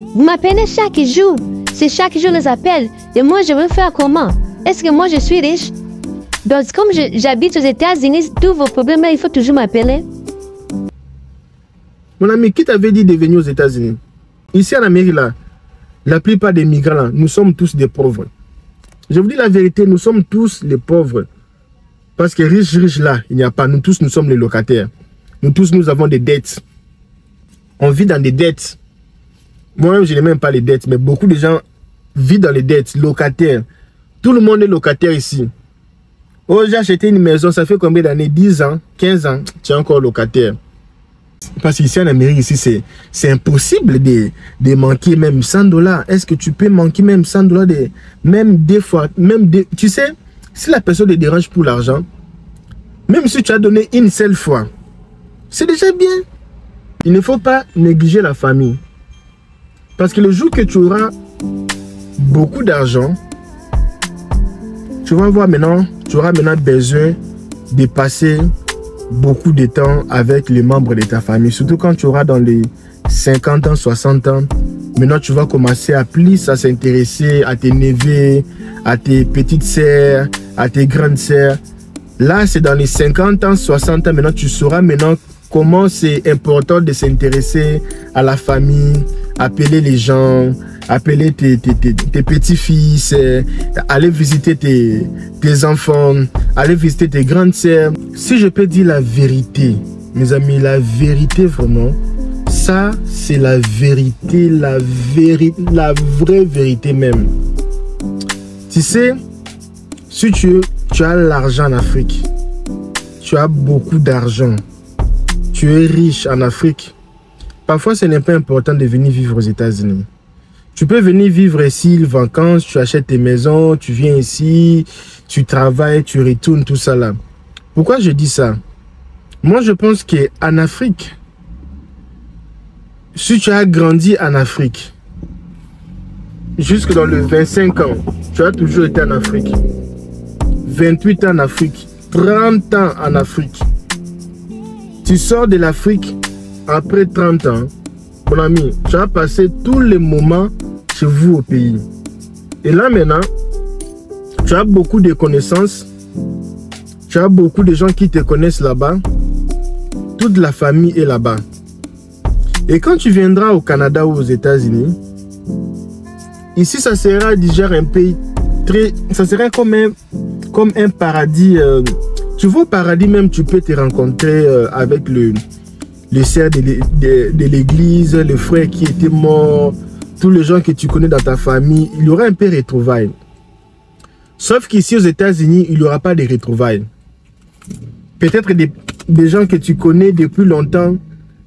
Vous m'appelez chaque jour. C'est chaque jour les appels. Et moi, je veux faire comment? Est-ce que moi, je suis riche? Donc, comme j'habite aux États-Unis, tous vos problèmes, il faut toujours m'appeler. Mon ami, qui t'avait dit de venir aux États-Unis? Ici en Amérique, là, la plupart des migrants, là, nous sommes tous des pauvres. Je vous dis la vérité, nous sommes tous les pauvres. Parce que riches, là, il n'y a pas. Nous tous, nous sommes les locataires. Nous tous, nous avons des dettes. On vit dans des dettes. Moi-même, je n'ai même pas les dettes, mais beaucoup de gens vivent dans les dettes, locataires. Tout le monde est locataire ici. Oh, j'ai acheté une maison, ça fait combien d'années? 10 ans, 15 ans, tu es encore locataire. Parce qu'ici en Amérique, ici, c'est impossible de manquer même $100. Est-ce que tu peux manquer même $100 même des fois, tu sais, si la personne te dérange pour l'argent, même si tu as donné une seule fois, c'est déjà bien. Il ne faut pas négliger la famille. Parce que le jour que tu auras beaucoup d'argent, tu vas voir maintenant, tu auras maintenant besoin de passer beaucoup de temps avec les membres de ta famille. Surtout quand tu auras dans les 50 ans, 60 ans. Maintenant, tu vas commencer à plus à s'intéresser à tes neveux, à tes petites sœurs, à tes grandes sœurs. Là, c'est dans les 50 ans, 60 ans. Maintenant, tu sauras maintenant comment c'est important de s'intéresser à la famille, appeler les gens, appeler tes petits-fils, aller visiter tes enfants, aller visiter tes grandes sœurs. Si je peux dire la vérité, mes amis, la vérité vraiment, ça c'est la vérité, la vraie vérité même. Tu sais, si tu as l'argent en Afrique, tu as beaucoup d'argent, tu es riche en Afrique, parfois ce n'est pas important de venir vivre aux États-Unis. Tu peux venir vivre ici, les vacances, tu achètes tes maisons, tu viens ici, tu travailles, tu retournes, tout ça là. Pourquoi je dis ça? Moi, je pense qu'en Afrique, si tu as grandi en Afrique, jusque dans le 25 ans, tu as toujours été en Afrique. 28 ans en Afrique, 30 ans en Afrique. Tu sors de l'Afrique après 30 ans, mon ami, tu as passé tous les moments chez vous au pays. Et là maintenant, tu as beaucoup de connaissances, tu as beaucoup de gens qui te connaissent là-bas, toute la famille est là-bas. Et quand tu viendras au Canada ou aux États-Unis, ici ça sera déjà un pays très, ça sera comme un paradis. Tu vois, au paradis même, tu peux te rencontrer avec le sœur de l'église, le frère qui était mort, tous les gens que tu connais dans ta famille. Il y aura un peu de retrouvailles. Sauf qu'ici aux États-Unis, il n'y aura pas de retrouvailles. Peut-être des gens que tu connais depuis longtemps,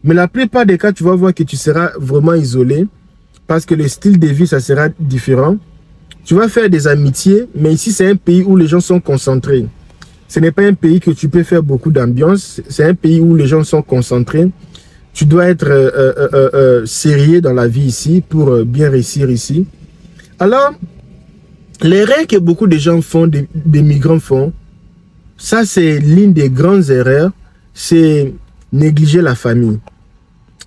mais la plupart des cas, tu vas voir que tu seras vraiment isolé parce que le style de vie, ça sera différent. Tu vas faire des amitiés, mais ici, c'est un pays où les gens sont concentrés. Ce n'est pas un pays que tu peux faire beaucoup d'ambiance. C'est un pays où les gens sont concentrés. Tu dois être sérieux dans la vie ici pour bien réussir ici. Alors, l'erreur que beaucoup de gens font, des migrants font, ça c'est l'une des grandes erreurs, c'est négliger la famille.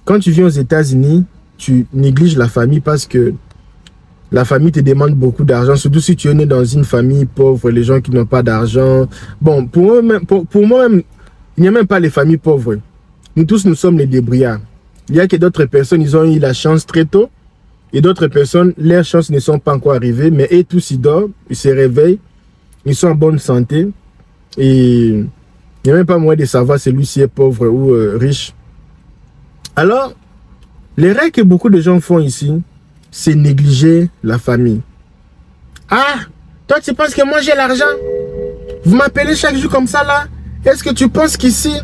Quand tu viens aux États-Unis, tu négliges la famille parce que la famille te demande beaucoup d'argent, surtout si tu es né dans une famille pauvre, les gens qui n'ont pas d'argent. Bon, pour moi-même, il n'y a même pas les familles pauvres. Nous tous, nous sommes les débrouillards. Il y a que d'autres personnes, ils ont eu la chance très tôt. Et d'autres personnes, leurs chances ne sont pas encore arrivées. Mais eux tous, ils dorment, ils se réveillent, ils sont en bonne santé. Et il n'y a même pas moyen de savoir celui-ci est pauvre ou riche. Alors, l'erreur que beaucoup de gens font ici, c'est négliger la famille. Ah, toi tu penses que moi j'ai l'argent? Vous m'appelez chaque jour comme ça là? Est-ce que tu penses qu'ici,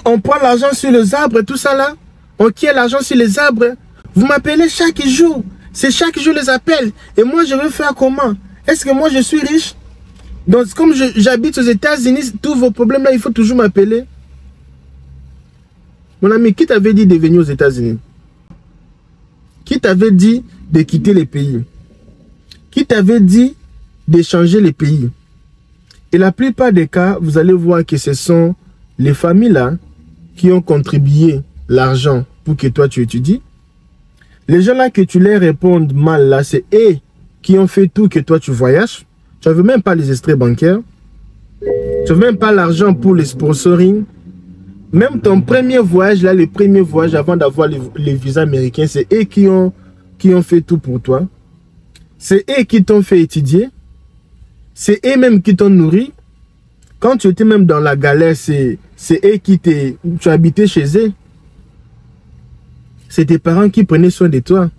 on prend l'argent sur les arbres et tout ça là? On quitte l'argent sur les arbres? Vous m'appelez chaque jour. C'est chaque jour les appels. Et moi je veux faire comment? Est-ce que moi je suis riche? Donc comme j'habite aux États-Unis, tous vos problèmes là, il faut toujours m'appeler. Mon ami, qui t'avait dit de venir aux États-Unis? Qui t'avait dit de quitter les pays? Qui t'avait dit de changer les pays? Et la plupart des cas, vous allez voir que ce sont les familles là qui ont contribué l'argent pour que toi tu étudies. Les gens là que tu les réponds mal là, c'est eux qui ont fait tout que toi tu voyages. Tu ne veux même pas les extraits bancaires. Tu ne veux même pas l'argent pour les sponsoring. Même ton premier voyage là, les premiers voyages avant d'avoir les visas américains, c'est eux qui ont fait tout pour toi. C'est eux qui t'ont fait étudier. C'est eux même qui t'ont nourri. Quand tu étais même dans la galère, c'est eux qui tu habitais chez eux. C'est tes parents qui prenaient soin de toi.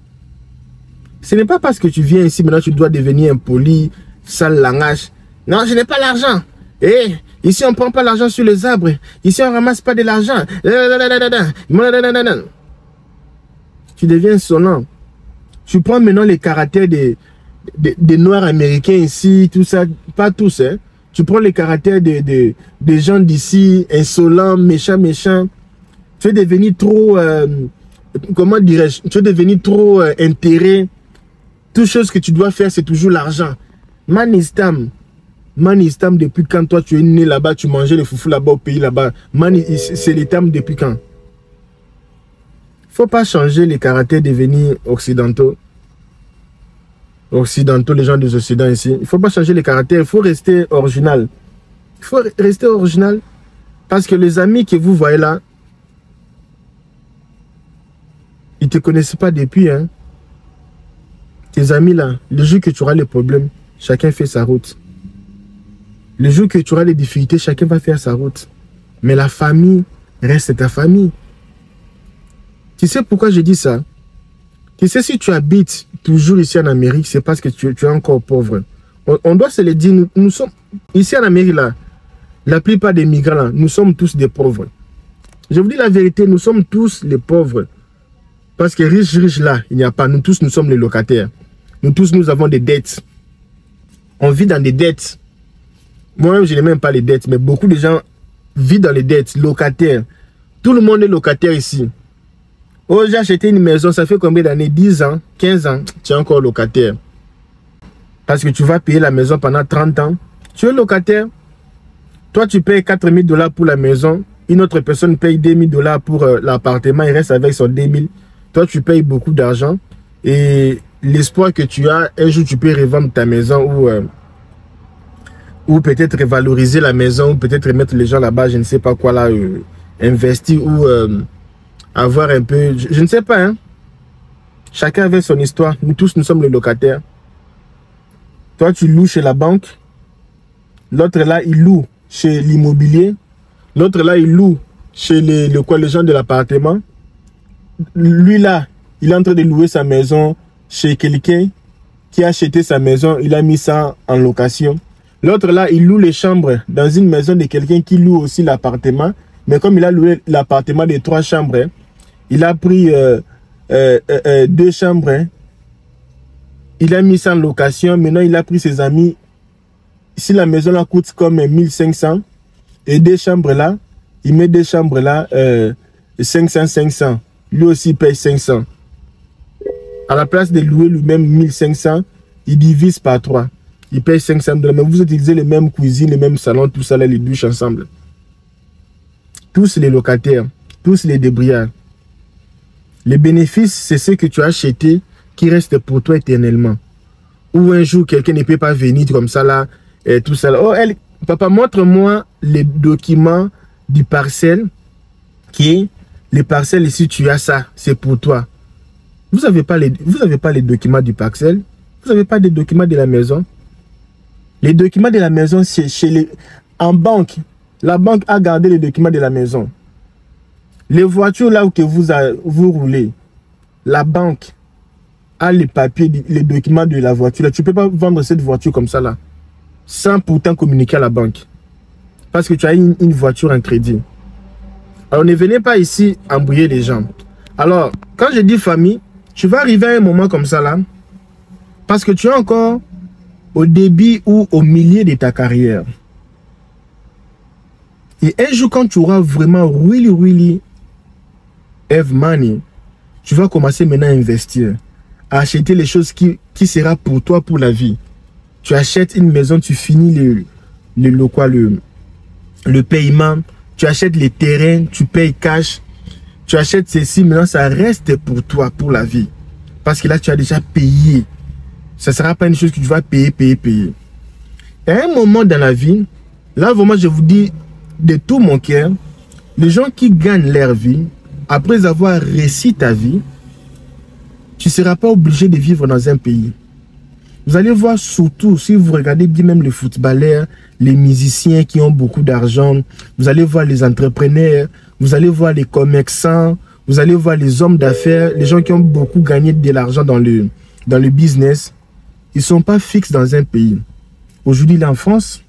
Ce n'est pas parce que tu viens ici, maintenant tu dois devenir impoli, sale langage. Non, je n'ai pas l'argent. Eh, ici on ne prend pas l'argent sur les arbres. Ici on ne ramasse pas de l'argent. Tu deviens insolent. Tu prends maintenant les caractères des Noirs américains ici, tout ça, pas tous, hein. Tu prends les caractères des gens d'ici, insolents, méchants. Tu es devenu trop, comment dirais-je, tu es devenu trop intérêt. Toute chose que tu dois faire, c'est toujours l'argent. Manistam, depuis quand toi tu es né là-bas, tu mangeais les foufous là-bas au pays là-bas. C'est l'Étam depuis quand? Faut pas changer les caractères devenir occidentaux. Les gens des Occidents ici. Il faut pas changer les caractères, il faut rester original. Il faut rester original. Parce que les amis que vous voyez là, ils ne te connaissent pas depuis. Hein. Tes amis là, le jour que tu auras les problèmes, chacun fait sa route. Le jour que tu auras les difficultés, chacun va faire sa route. Mais la famille reste ta famille. Tu sais pourquoi je dis ça? Tu sais, si tu habites toujours ici en Amérique, c'est parce que tu es encore pauvre. On doit se le dire, nous sommes ici en Amérique là, la plupart des migrants là, nous sommes tous des pauvres. Je vous dis la vérité, nous sommes tous les pauvres. Parce que riches là, il n'y a pas. Nous tous, nous sommes les locataires. Nous tous, nous avons des dettes. On vit dans des dettes. Moi-même, je n'ai même pas les dettes, mais beaucoup de gens vivent dans les dettes, locataires. Tout le monde est locataire ici. Oh, j'ai acheté une maison, ça fait combien d'années? 10 ans, 15 ans, tu es encore locataire. Parce que tu vas payer la maison pendant 30 ans. Tu es locataire. Toi, tu payes 4 000 $ pour la maison. Une autre personne paye 2 000 $ pour l'appartement. Il reste avec son 2 000. Toi, tu payes beaucoup d'argent. Et l'espoir que tu as, un jour, tu peux revendre ta maison ou peut-être valoriser la maison, ou peut-être mettre les gens là-bas, je ne sais pas quoi là, investir ou avoir un peu, je ne sais pas, hein. Chacun avait son histoire. Nous tous, nous sommes les locataires. Toi, tu loues chez la banque. L'autre là, il loue chez l'immobilier. L'autre là, il loue chez les gens de l'appartement. Lui là, il est en train de louer sa maison chez quelqu'un qui a acheté sa maison. Il a mis ça en location. L'autre là, il loue les chambres dans une maison de quelqu'un qui loue aussi l'appartement. Mais comme il a loué l'appartement de 3 chambres, hein, il a pris 2 chambres. Hein, il a mis ça en location. Maintenant, il a pris ses amis. Si la maison là coûte comme 1500 et 2 chambres là, il met 2 chambres là 500. Lui aussi paye 500. À la place de louer lui-même 1500, il divise par 3. Il paye 500 $. Mais vous utilisez les mêmes cuisines, les mêmes salons, tout ça là, les douches ensemble. Tous les locataires, tous les débrouillards. Les bénéfices, c'est ce que tu as acheté qui reste pour toi éternellement. Ou un jour, quelqu'un ne peut pas venir comme ça là, et tout ça là. Oh, papa, montre-moi les documents du parcelle. Les parcelles ici, tu as ça, c'est pour toi. Vous n'avez pas les documents du parcelle. Vous n'avez pas des documents de la maison. Les documents de la maison, c'est en banque. La banque a gardé les documents de la maison. Les voitures là où que vous roulez, la banque a les papiers, les documents de la voiture. Tu ne peux pas vendre cette voiture comme ça là, sans pourtant communiquer à la banque. Parce que tu as une voiture en crédit. Alors ne venez pas ici embrouiller les gens. Alors, quand je dis famille, tu vas arriver à un moment comme ça là, parce que tu es encore au début ou au milieu de ta carrière. Et un jour, quand tu auras vraiment really have money, tu vas commencer maintenant à investir, à acheter les choses qui sera pour toi pour la vie. Tu achètes une maison, tu finis le paiement, tu achètes les terrains, tu payes cash, tu achètes ceci, maintenant ça reste pour toi pour la vie. Parce que là, tu as déjà payé. Ça ne sera pas une chose que tu vas payer. Et à un moment dans la vie, là, vraiment, je vous dis de tout mon cœur, les gens qui gagnent leur vie, après avoir réussi ta vie, tu ne seras pas obligé de vivre dans un pays. Vous allez voir surtout, si vous regardez bien même les footballeurs, les musiciens qui ont beaucoup d'argent, vous allez voir les entrepreneurs, vous allez voir les commerçants, vous allez voir les hommes d'affaires, les gens qui ont beaucoup gagné de l'argent dans le business. Ils ne sont pas fixes dans un pays. Aujourd'hui, il est en France,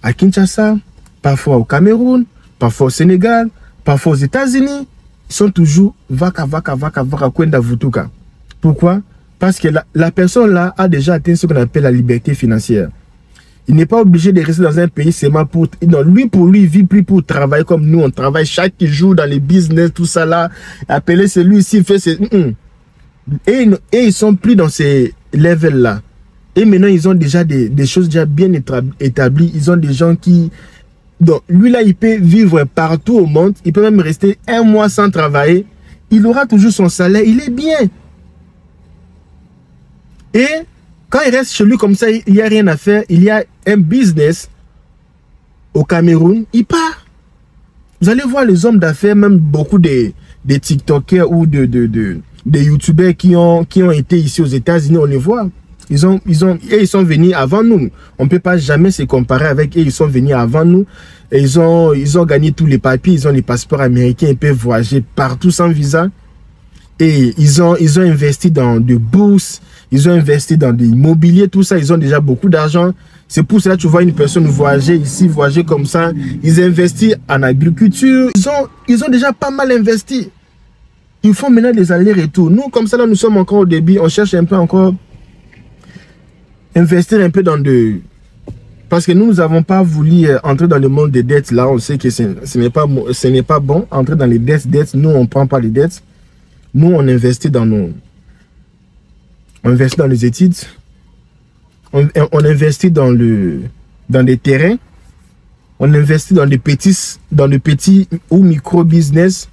à Kinshasa, parfois au Cameroun, parfois au Sénégal, parfois aux États-Unis. Ils sont toujours vaka, kwenda vutuka. Pourquoi? Parce que la personne là a déjà atteint ce qu'on appelle la liberté financière. Il n'est pas obligé de rester dans un pays seulement pour... Non, pour lui, il vit plus pour travailler comme nous. On travaille chaque jour dans les business, tout ça là. Appeler celui-ci, fait... Et ils sont plus dans ces levels là. Et maintenant, ils ont déjà des choses déjà bien établies. Ils ont des gens qui... Donc, lui là, il peut vivre partout au monde. Il peut même rester 1 mois sans travailler. Il aura toujours son salaire. Il est bien. Et quand il reste chez lui comme ça, il n'y a rien à faire, il y a un business au Cameroun, il part. Vous allez voir les hommes d'affaires, même beaucoup des TikTokers ou des YouTubers qui ont été ici aux États-Unis, on les voit. Ils sont venus avant nous. On ne peut pas jamais se comparer avec eux. Ils sont venus avant nous. Et ils ont gagné tous les papiers. Ils ont les passeports américains. Ils peuvent voyager partout sans visa. Et ils ont investi dans des bourses. Ils ont investi dans des immobiliers, tout ça. Ils ont déjà beaucoup d'argent. C'est pour cela que tu vois une personne voyager ici, voyager comme ça. Ils investissent en agriculture. Ils ont déjà pas mal investi. Ils font maintenant des allers-retours. Nous, comme ça, là, nous sommes encore au début. On cherche un peu encore investir un peu dans de... Parce que nous n'avons pas voulu entrer dans le monde des dettes. Là, on sait que ce n'est pas bon. Entrer dans les dettes. Nous, on ne prend pas les dettes. Nous, on investit dans nos... On investit dans les études. On investit dans des terrains. On investit dans des petits ou micro-business.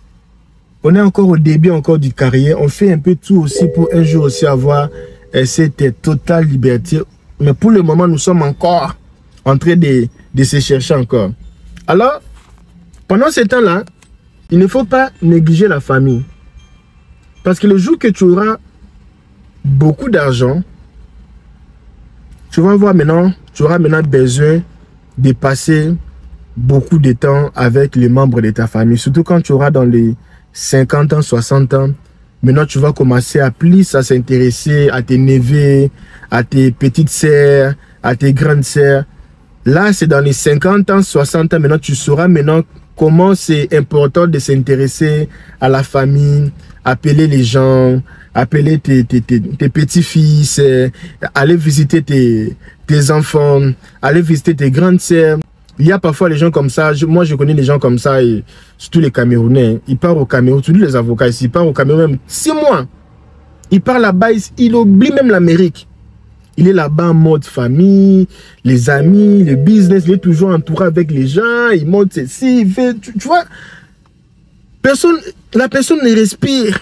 On est encore au début encore du carrière. On fait un peu tout aussi pour un jour aussi avoir cette totale liberté. Mais pour le moment, nous sommes encore en train de se chercher encore. Alors, pendant ce temps-là, il ne faut pas négliger la famille. Parce que le jour que tu auras beaucoup d'argent, tu vas voir maintenant, tu auras maintenant besoin de passer beaucoup de temps avec les membres de ta famille. Surtout quand tu auras dans les 50 ans, 60 ans. Maintenant, tu vas commencer à plus à s'intéresser à tes neveux, à tes petites sœurs, à tes grandes sœurs. Là, c'est dans les 50 ans, 60 ans. Maintenant, tu sauras maintenant comment c'est important de s'intéresser à la famille, appeler les gens, appeler tes petits-fils, aller visiter tes enfants, aller visiter tes grandes sœurs. Il y a parfois les gens comme ça, moi je connais les gens comme ça, et surtout les Camerounais. Ils partent au Cameroun, tous les avocats ici, ils partent au Cameroun même 6 mois. Ils partent là-bas, ils oublient même l'Amérique. Il est là-bas en mode famille, les amis, le business, il est toujours entouré avec les gens, il monte ceci, il fait, tu vois. La personne ne respire.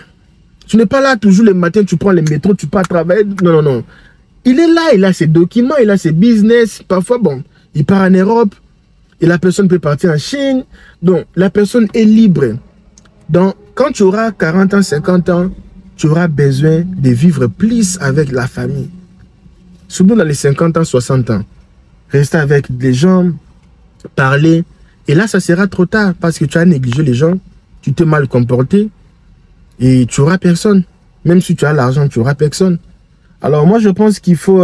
Tu n'es pas là toujours le matin, tu prends le métro, tu pars travailler. Non, non, non. Il est là, il a ses documents, il a ses business. Parfois, bon, il part en Europe. Et la personne peut partir en Chine. Donc, la personne est libre. Donc, quand tu auras 40 ans, 50 ans, tu auras besoin de vivre plus avec la famille. Surtout dans les 50 ans, 60 ans. Rester avec les gens, parler. Et là, ça sera trop tard parce que tu as négligé les gens. Tu t'es mal comporté. Et tu n'auras personne. Même si tu as l'argent, tu n'auras personne. Alors, moi, je pense qu'il faut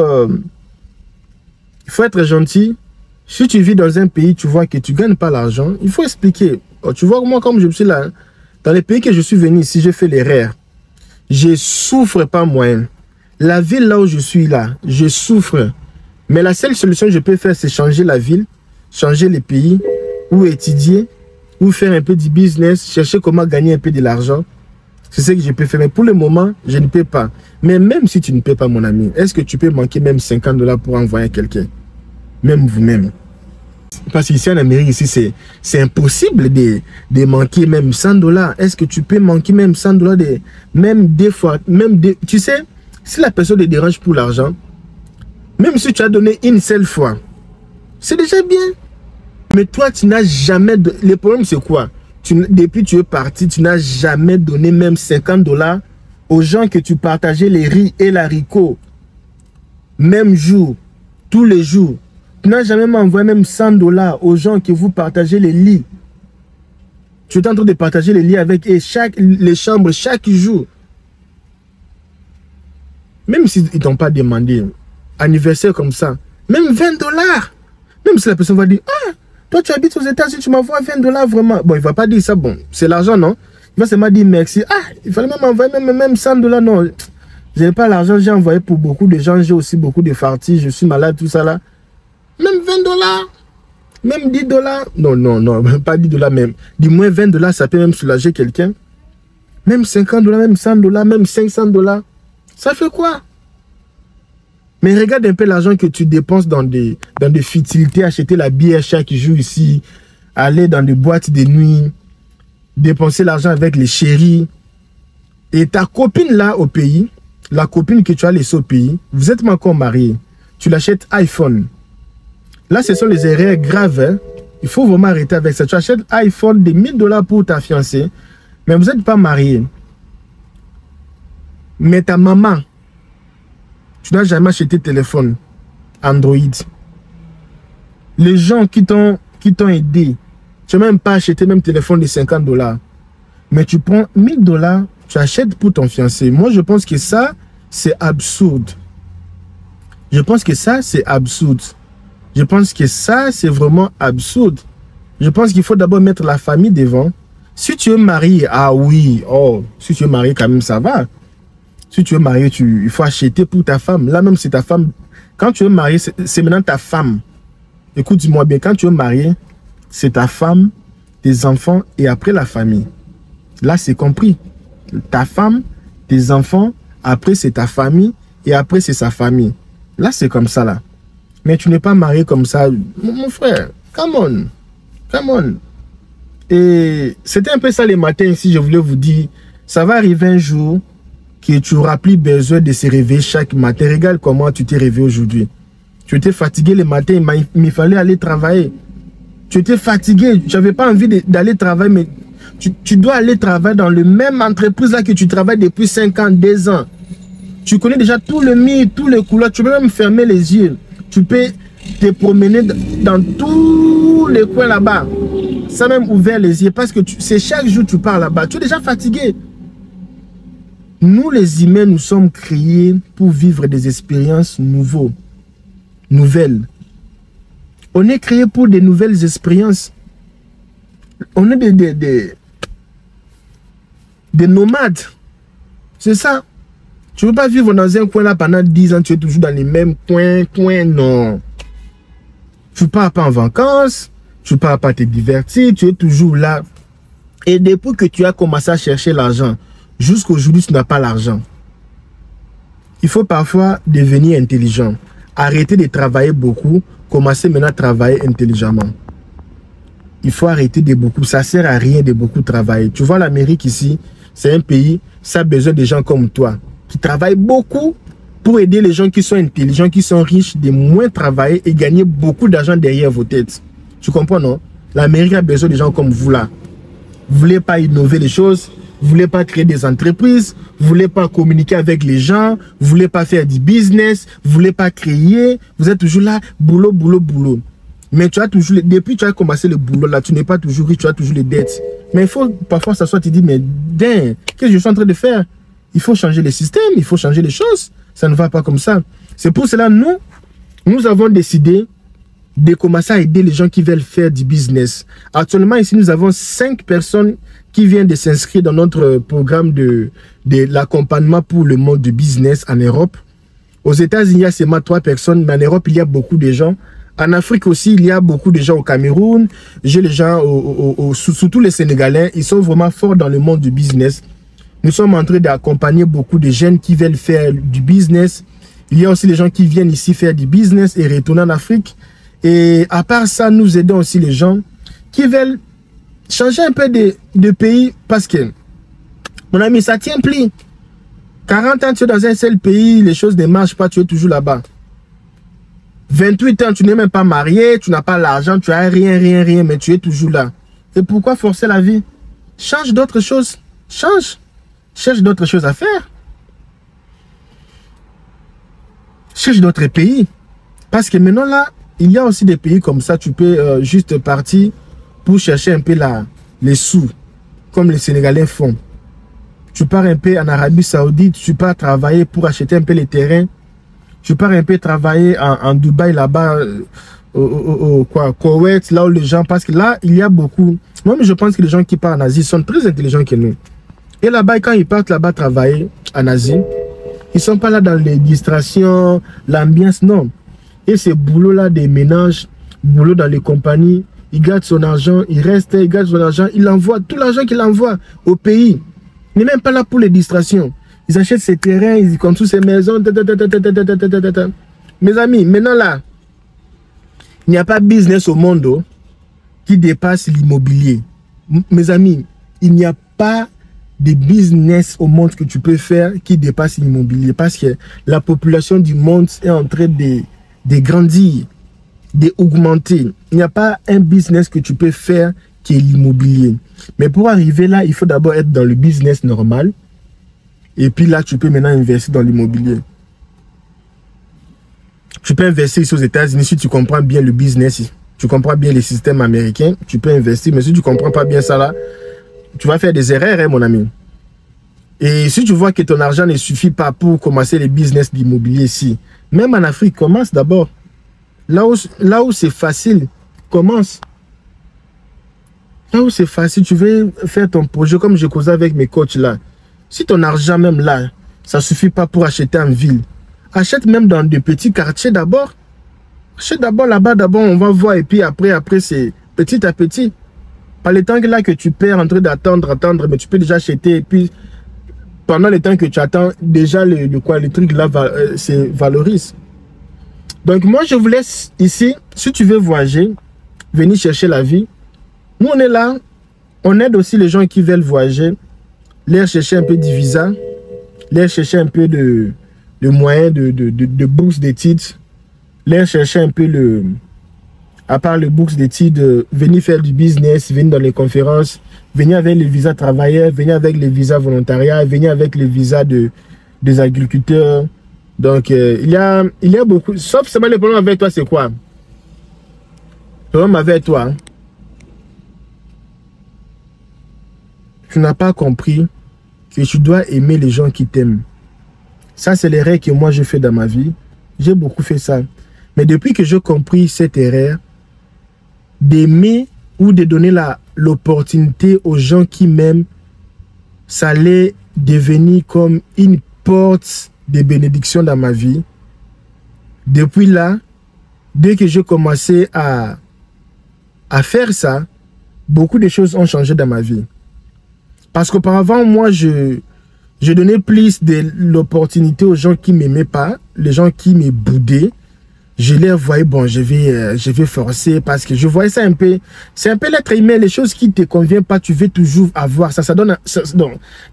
être gentil. Si tu vis dans un pays, tu vois que tu ne gagnes pas l'argent, il faut expliquer. Oh, tu vois, moi, comme je suis là, dans les pays que je suis venu ici, j'ai fait l'erreur. Je ne souffre pas moi-même. La ville là où je suis là, je souffre. Mais la seule solution que je peux faire, c'est changer la ville, changer les pays, ou étudier, ou faire un peu du business, chercher comment gagner un peu de l'argent. C'est ce que je peux faire. Mais pour le moment, je ne peux pas. Mais même si tu ne peux pas, mon ami, est-ce que tu peux manquer même 50 $ pour envoyer quelqu'un? Même vous-même. Parce qu'ici en Amérique, ici, c'est impossible de manquer même 100 $. Est-ce que tu peux manquer même 100 $? Même des fois, tu sais, Si la personne te dérange pour l'argent, même si tu as donné une seule fois, c'est déjà bien. Mais toi, tu n'as jamais... Le problème, c'est quoi? Depuis que tu es parti, tu n'as jamais donné même 50 $ aux gens que tu partageais les riz et l'haricot. Même jour, tous les jours. Tu n'as jamais envoyé même 100 $ aux gens que vous partagez les lits. Tu es en train de partager les lits avec eux, les chambres chaque jour. Même s'ils ne t'ont pas demandé, anniversaire comme ça, même 20 $. Même si la personne va dire, ah, toi tu habites aux États-Unis, tu m'envoies 20 $ vraiment. Bon, il ne va pas dire ça, bon, c'est l'argent, non? Il va seulement dire merci. Ah, il fallait même envoyer même 100 $, non. Je n'ai pas l'argent, j'ai envoyé pour beaucoup de gens, j'ai aussi beaucoup de fartis, je suis malade, tout ça là. Même 20 $, même 10 $. Non, non, non, même pas 10 $ même. Du moins 20 $, ça peut même soulager quelqu'un. Même 50 $, même 100 $, même 500 $. Ça fait quoi? Mais regarde un peu l'argent que tu dépenses dans des futilités, acheter la bière chaque jour ici, aller dans des boîtes de nuit, dépenser l'argent avec les chéris. Et ta copine là au pays, la copine que tu as laissée au pays, vous êtes encore mariés, tu l'achètes iPhone. Là, ce sont les erreurs graves. Hein? Il faut vraiment arrêter avec ça. Tu achètes iPhone de 1000 $ pour ta fiancée, mais vous n'êtes pas mariés. Mais ta maman, tu n'as jamais acheté téléphone Android. Les gens qui t'ont aidé, tu n'as même pas acheté même téléphone de 50 $. Mais tu prends 1000 $, tu achètes pour ton fiancé. Moi, je pense que ça, c'est absurde. Je pense que ça, c'est absurde. Je pense que ça, c'est vraiment absurde. Je pense qu'il faut d'abord mettre la famille devant. Si tu es marié, ah oui, oh, si tu es marié quand même, ça va. Si tu es marié, il faut acheter pour ta femme. Là même, c'est ta femme. Quand tu es marié, c'est maintenant ta femme. Écoute-moi bien, quand tu es marié, c'est ta femme, tes enfants et après la famille. Là, c'est compris. Ta femme, tes enfants, après c'est ta famille et après c'est sa famille. Là, c'est comme ça, là. Mais tu n'es pas marié comme ça. Mon frère, come on. Come on. Et c'était un peu ça les matins ici, je voulais vous dire. Ça va arriver un jour que tu n'auras plus besoin de se réveiller chaque matin. Regarde comment tu t'es réveillé aujourd'hui. Tu étais fatigué le matin, il fallait aller travailler. Tu étais fatigué, tu n'avais pas envie d'aller travailler, mais tu dois aller travailler dans le même entreprise là que tu travailles depuis 5 ans, 2 ans. Tu connais déjà tout le mur, tous les couleurs, tu peux même fermer les yeux. Tu peux te promener dans tous les coins là-bas, sans même ouvrir les yeux, parce que c'est chaque jour que tu pars là-bas. Tu es déjà fatigué. Nous, les humains, nous sommes créés pour vivre des expériences nouvelles. On est créés pour des nouvelles expériences. On est des nomades. C'est ça. Tu ne veux pas vivre dans un coin là pendant 10 ans, tu es toujours dans les mêmes coins, non. Tu ne pars pas en vacances, tu ne pars pas te divertir, tu es toujours là. Et depuis que tu as commencé à chercher l'argent, jusqu'à aujourd'hui, tu n'as pas l'argent. Il faut parfois devenir intelligent. Arrêter de travailler beaucoup, commencer maintenant à travailler intelligemment. Il faut arrêter de beaucoup. Ça ne sert à rien de beaucoup travailler. Tu vois, l'Amérique ici, c'est un pays, ça a besoin de gens comme toi, qui travaillent beaucoup pour aider les gens qui sont intelligents, qui sont riches, de moins travailler et gagner beaucoup d'argent derrière vos têtes. Tu comprends, non? L'Amérique a besoin de gens comme vous là. Vous ne voulez pas innover les choses, vous ne voulez pas créer des entreprises, vous ne voulez pas communiquer avec les gens, vous ne voulez pas faire du business, vous ne voulez pas créer, vous êtes toujours là, boulot, boulot, boulot. Mais tu as toujours, depuis que tu as commencé le boulot là, tu n'es pas toujours riche, tu as toujours les dettes. Mais il faut parfois s'asseoir et te dire, mais qu'est-ce que je suis en train de faire? Il faut changer le système, il faut changer les choses. Ça ne va pas comme ça. C'est pour cela, nous avons décidé de commencer à aider les gens qui veulent faire du business. Actuellement, ici, nous avons 5 personnes qui viennent de s'inscrire dans notre programme de l'accompagnement pour le monde du business en Europe. Aux États-Unis, il y a seulement 3 personnes, mais en Europe, il y a beaucoup de gens. En Afrique aussi, il y a beaucoup de gens au Cameroun. J'ai les gens, surtout les Sénégalais, ils sont vraiment forts dans le monde du business. Nous sommes en train d'accompagner beaucoup de jeunes qui veulent faire du business. Il y a aussi les gens qui viennent ici faire du business et retourner en Afrique. Et à part ça, nous aidons aussi les gens qui veulent changer un peu de pays parce que, mon ami, ça tient plus. 40 ans, tu es dans un seul pays, les choses ne marchent pas, tu es toujours là-bas. 28 ans, tu n'es même pas marié, tu n'as pas l'argent, tu n'as rien, mais tu es toujours là. Et pourquoi forcer la vie? Change d'autres choses. Change. Cherche d'autres choses à faire. Cherche d'autres pays. Parce que maintenant là, il y a aussi des pays comme ça, tu peux juste partir pour chercher un peu les sous, comme les Sénégalais font. Tu pars un peu en Arabie Saoudite, tu pars travailler pour acheter un peu les terrains. Tu pars un peu travailler en Dubaï là-bas, au Koweït, là où les gens, parce que là, il y a beaucoup. Moi, je pense que les gens qui partent en Asie sont très intelligents que nous. Et là-bas, quand ils partent là-bas travailler en Asie, ils ne sont pas là dans les distractions, l'ambiance, non. Et ce boulot-là des ménages, boulot dans les compagnies, il garde son argent, il reste, il garde son argent, il envoie tout l'argent qu'il envoie au pays. Il n'est même pas là pour les distractions. Ils achètent ces terrains, ils construisent ces maisons. Mes amis, maintenant là, il n'y a pas de business au monde qui dépasse l'immobilier. Mes amis, il n'y a pas de business au monde que tu peux faire qui dépasse l'immobilier. Parce que la population du monde est en train de grandir, d'augmenter. Il n'y a pas un business que tu peux faire qui est l'immobilier. Mais pour arriver là, il faut d'abord être dans le business normal. Et puis là, tu peux maintenant investir dans l'immobilier. Tu peux investir ici aux États-Unis si tu comprends bien le business, tu comprends bien les systèmes américains, tu peux investir. Mais si tu ne comprends pas bien ça là, tu vas faire des erreurs, hein, mon ami. Et si tu vois que ton argent ne suffit pas pour commencer les business d'immobilier ici, même en Afrique, commence d'abord. Là où c'est facile, commence. Là où c'est facile, tu veux faire ton projet comme je causais avec mes coachs là. Si ton argent même là, ça ne suffit pas pour acheter en ville, achète même dans de petits quartiers d'abord. Achète d'abord là-bas, d'abord on va voir et puis après c'est petit à petit. Pas le temps que là que tu perds en train d'attendre, mais tu peux déjà acheter et puis pendant le temps que tu attends, déjà le truc là se valorise. Donc moi je vous laisse ici, si tu veux voyager, venir chercher la vie. Nous on est là, on aide aussi les gens qui veulent voyager, leur chercher un peu de visa, leur chercher un peu de moyens de bourse d'études, leur chercher un peu à part le bourse d'études, venir faire du business, venir dans les conférences, venir avec les visas travailleurs, venir avec les visas volontariat, venir avec les visas des agriculteurs. Donc il y a beaucoup, sauf seulement le problème avec toi c'est quoi? Le problème avec toi, hein? Tu n'as pas compris que tu dois aimer les gens qui t'aiment. Ça, c'est l'erreur que moi, je fais dans ma vie. J'ai beaucoup fait ça. Mais depuis que j'ai compris cette erreur, d'aimer ou de donner l'opportunité aux gens qui m'aiment, ça allait devenir comme une porte de bénédiction dans ma vie. Depuis là, dès que j'ai commencé à faire ça, beaucoup de choses ont changé dans ma vie. Parce qu'auparavant, moi, je donnais plus de l'opportunité aux gens qui ne m'aimaient pas, les gens qui me boudaient. Je les voyais, bon, je vais forcer parce que je voyais ça un peu. C'est un peu l'être humain, les choses qui ne te conviennent pas, tu veux toujours avoir. Ça donne,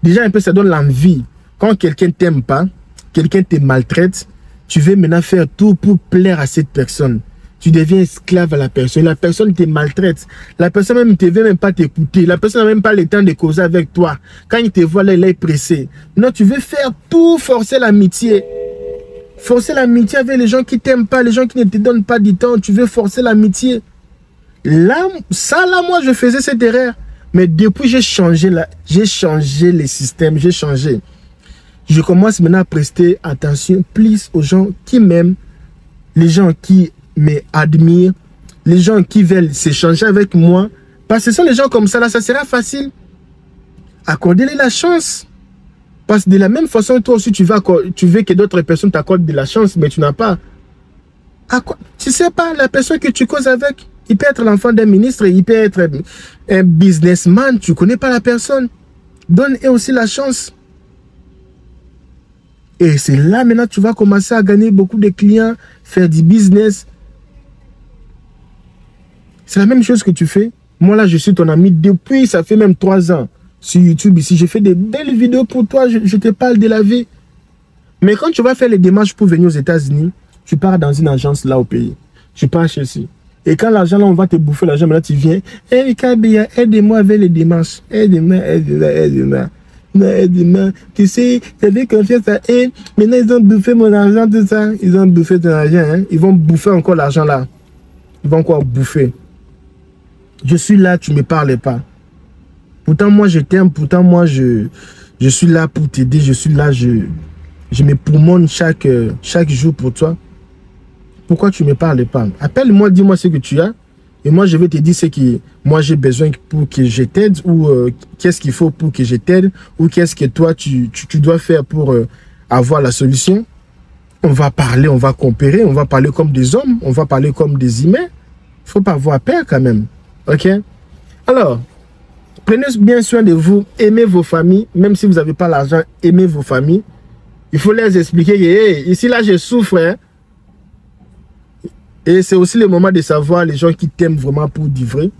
déjà un peu, ça donne l'envie. Quand quelqu'un ne t'aime pas, quelqu'un te maltraite, tu veux maintenant faire tout pour plaire à cette personne. Tu deviens esclave à la personne te maltraite. La personne même ne veut même pas t'écouter. La personne n'a même pas le temps de causer avec toi. Quand il te voit là, il est pressé. Non, tu veux faire tout, forcer l'amitié. Forcer l'amitié avec les gens qui ne t'aiment pas, les gens qui ne te donnent pas du temps. Tu veux forcer l'amitié. Là, moi, je faisais cette erreur. Mais depuis, j'ai changé les systèmes, j'ai changé. Je commence maintenant à prester attention plus aux gens qui m'aiment, les gens qui m'admirent, les gens qui veulent s'échanger avec moi. Parce que ce sont les gens comme ça, là, ça sera facile. Accordez-les la chance. Parce que de la même façon, toi aussi, tu veux que d'autres personnes t'accordent de la chance, mais tu n'as pas. Tu ne sais pas, la personne que tu causes avec, il peut être l'enfant d'un ministre, il peut être un businessman, tu ne connais pas la personne. Donne-eux aussi la chance. Et c'est là maintenant que tu vas commencer à gagner beaucoup de clients, faire du business. C'est la même chose que tu fais. Moi là, je suis ton ami depuis, ça fait même 3 ans sur YouTube ici. Je fais des belles vidéos pour toi, je te parle de la vie. Mais quand tu vas faire les démarches pour venir aux États-Unis, tu pars dans une agence là au pays. Tu pars chez eux. Et quand l'argent là, on va te bouffer l'argent, là tu viens. Eh, Kabia, aide-moi avec les démarches. Aide-moi, aide-moi, aide-moi. Aide-moi. Tu sais, j'avais confiance à eux. Maintenant, ils ont bouffé mon argent, tout ça. Ils ont bouffé ton argent. Hein? Ils vont bouffer encore l'argent là. Ils vont encore bouffer. Je suis là, tu ne me parles pas. Pourtant, moi, je t'aime. Pourtant, moi, je suis là pour t'aider. Je suis là, je me poumonne chaque jour pour toi. Pourquoi tu ne me parles pas? Appelle-moi, dis-moi ce que tu as. Et moi, je vais te dire ce que moi j'ai besoin pour que je t'aide. Ou qu'est-ce qu'il faut pour que je t'aide. Ou qu'est-ce que toi, tu dois faire pour avoir la solution. On va parler, on va comparer. On va parler comme des hommes. On va parler comme des humains. Il ne faut pas avoir peur quand même. OK? Alors, prenez bien soin de vous. Aimez vos familles. Même si vous n'avez pas l'argent, aimez vos familles. Il faut leur expliquer que hey, ici, là, je souffre. Hein? Et c'est aussi le moment de savoir les gens qui t'aiment vraiment pour du vrai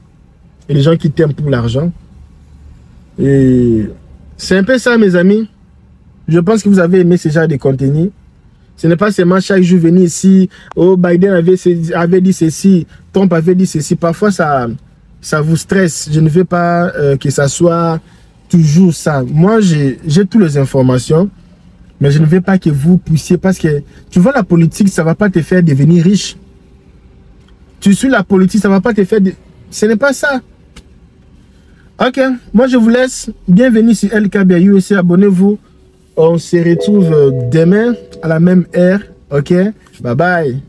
et les gens qui t'aiment pour l'argent. Et c'est un peu ça, mes amis. Je pense que vous avez aimé ce genre de contenu. Ce n'est pas seulement chaque jour venir ici. Oh, Biden avait dit ceci, Trump avait dit ceci. Parfois, ça vous stresse. Je ne veux pas que ça soit toujours ça. Moi, j'ai toutes les informations. Mais je ne veux pas que vous puissiez. Parce que tu vois, la politique, ça ne va pas te faire devenir riche. Tu suis la politique, ça ne va pas te faire... Ce n'est pas ça. Ok, moi je vous laisse. Bienvenue sur El Kabia USA. Abonnez-vous. On se retrouve demain à la même heure. Ok, bye bye.